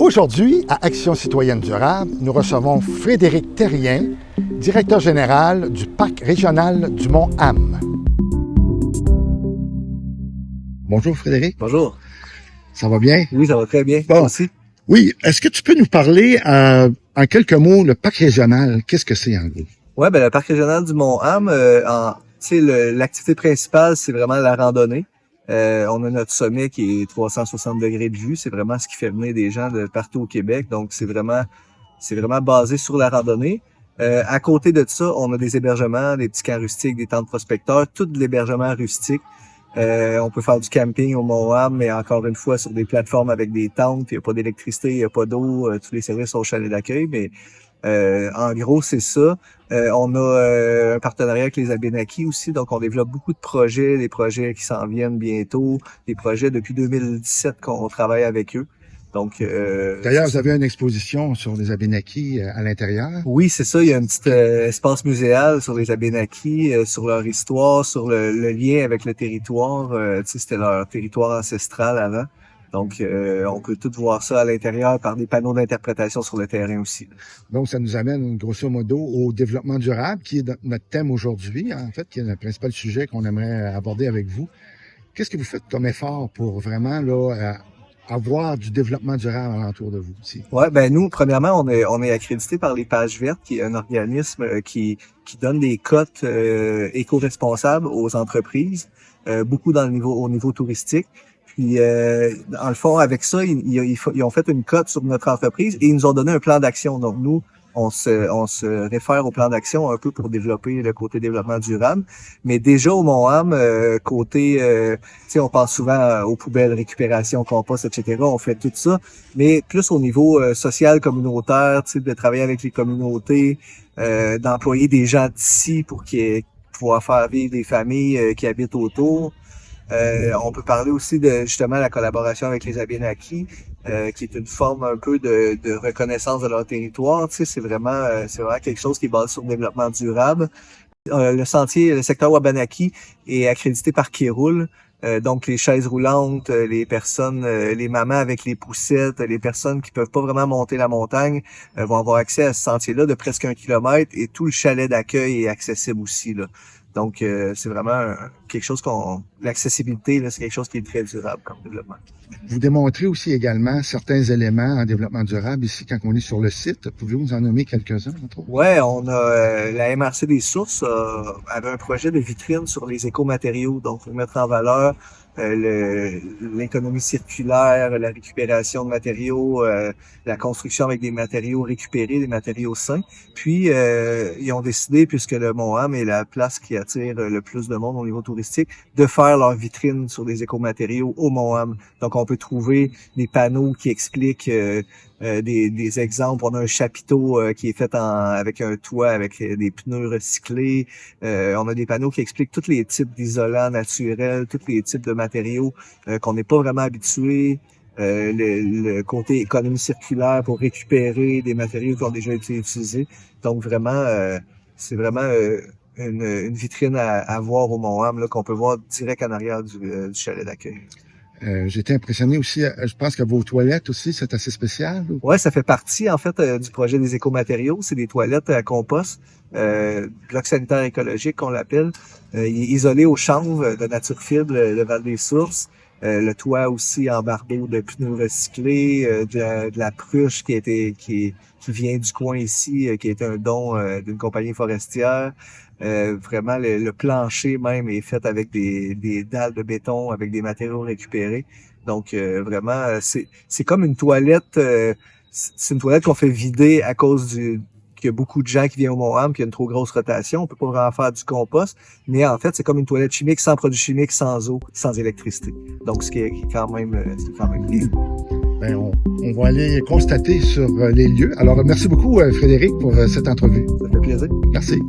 Aujourd'hui, à Action citoyenne durable, nous recevons Frédéric Terrien, directeur général du Parc régional du Mont-Ham. Bonjour Frédéric. Bonjour. Ça va bien? Oui, ça va très bien. Bon. Aussi. Oui, est-ce que tu peux nous parler en quelques mots, le Parc régional, qu'est-ce que c'est en gros? Ouais, le Parc régional du Mont-Ham, l'activité principale, c'est vraiment la randonnée. On a notre sommet qui est 360 degrés de vue. C'est vraiment ce qui fait venir des gens de partout au Québec. Donc, c'est vraiment basé sur la randonnée. À côté de ça, on a des hébergements, des petits camps rustiques, des tentes prospecteurs, tout de l'hébergement rustique. On peut faire du camping au Mont-Ham, mais encore une fois, sur des plateformes avec des tentes. Il n'y a pas d'électricité, il n'y a pas d'eau. Tous les services sont au chalet d'accueil, mais en gros, c'est ça. On a un partenariat avec les Abénaquis aussi, donc on développe beaucoup de projets, des projets qui s'en viennent bientôt, des projets depuis 2017 qu'on travaille avec eux. Donc, D'ailleurs, vous avez une exposition sur les Abénaquis à l'intérieur. Oui, c'est ça. Il y a un petit espace muséal sur les Abénaquis, sur leur histoire, sur le lien avec le territoire. C'était leur territoire ancestral avant. Donc, on peut tout voir ça à l'intérieur par des panneaux d'interprétation sur le terrain aussi. Donc, ça nous amène, grosso modo, au développement durable, qui est notre thème aujourd'hui, en fait, qui est le principal sujet qu'on aimerait aborder avec vous. Qu'est-ce que vous faites comme effort pour vraiment avoir du développement durable alentour de vous aussi? Ouais, nous, premièrement, on est accrédité par les Pages Vertes, qui est un organisme qui donne des cotes éco-responsables aux entreprises, beaucoup au niveau touristique. Puis, dans le fond, avec ça, ils ont fait une cote sur notre entreprise et ils nous ont donné un plan d'action. Donc, nous, on se réfère au plan d'action un peu pour développer le côté développement durable. Mais déjà, au Mont-Ham, on pense souvent aux poubelles, récupération, compost, etc. On fait tout ça. Mais plus au niveau social, communautaire, de travailler avec les communautés, d'employer des gens d'ici pour pouvoir faire vivre des familles qui habitent autour. On peut parler aussi de justement la collaboration avec les Abénaquis, qui est une forme un peu de reconnaissance de leur territoire. C'est vraiment quelque chose qui est basé sur le développement durable. Le secteur Wabanaki est accrédité par Kéroul. Donc les chaises roulantes, les personnes, les mamans avec les poussettes, les personnes qui peuvent pas vraiment monter la montagne vont avoir accès à ce sentier-là de presque 1 kilomètre et tout le chalet d'accueil est accessible aussi là. Donc c'est vraiment quelque chose l'accessibilité là, c'est quelque chose qui est très durable comme développement. Vous démontrez aussi également certains éléments en développement durable ici quand on est sur le site. Pouvez-vous nous en nommer quelques-uns entre autres? Ouais, on a la MRC des Sources avait un projet de vitrine sur les écomatériaux, donc pour mettre en valeur l'économie circulaire, la récupération de matériaux, la construction avec des matériaux récupérés, des matériaux sains. Puis, ils ont décidé, puisque le Mont-Ham est la place qui attire le plus de monde au niveau touristique, de faire leur vitrine sur des écomatériaux au Mont-Ham. Donc, on peut trouver des panneaux qui expliquent des exemples. On a un chapiteau qui est fait avec un toit, avec des pneus recyclés. On a des panneaux qui expliquent tous les types d'isolants naturels, tous les types de matériaux qu'on n'est pas vraiment habitué. Le côté économie circulaire pour récupérer des matériaux qui ont déjà été utilisés. Donc vraiment, c'est vraiment une vitrine à voir au Mont-Ham là, qu'on peut voir direct en arrière du chalet d'accueil. J'ai été impressionné aussi, je pense que vos toilettes aussi, c'est assez spécial. Ouais, ça fait partie en fait du projet des écomatériaux. C'est des toilettes à compost, bloc sanitaire écologique qu'on l'appelle. Il est isolé au chanvre de Nature Fibre, le Val des Sources. Le toit aussi en bardeau de pneus recyclés, de la pruche qui vient du coin ici, qui est un don d'une compagnie forestière. Vraiment, le plancher même est fait avec des dalles de béton, avec des matériaux récupérés. Donc, vraiment, c'est comme une toilette. C'est une toilette qu'on fait vider à cause qu'il y a beaucoup de gens qui viennent au Mont-Ham, qu'il y a une trop grosse rotation. On peut pas vraiment faire du compost. Mais en fait, c'est comme une toilette chimique, sans produits chimiques, sans eau, sans électricité. Donc, ce qui est quand même bien. On va aller constater sur les lieux. Alors, merci beaucoup, Frédéric, pour cette entrevue. Ça fait plaisir. Merci.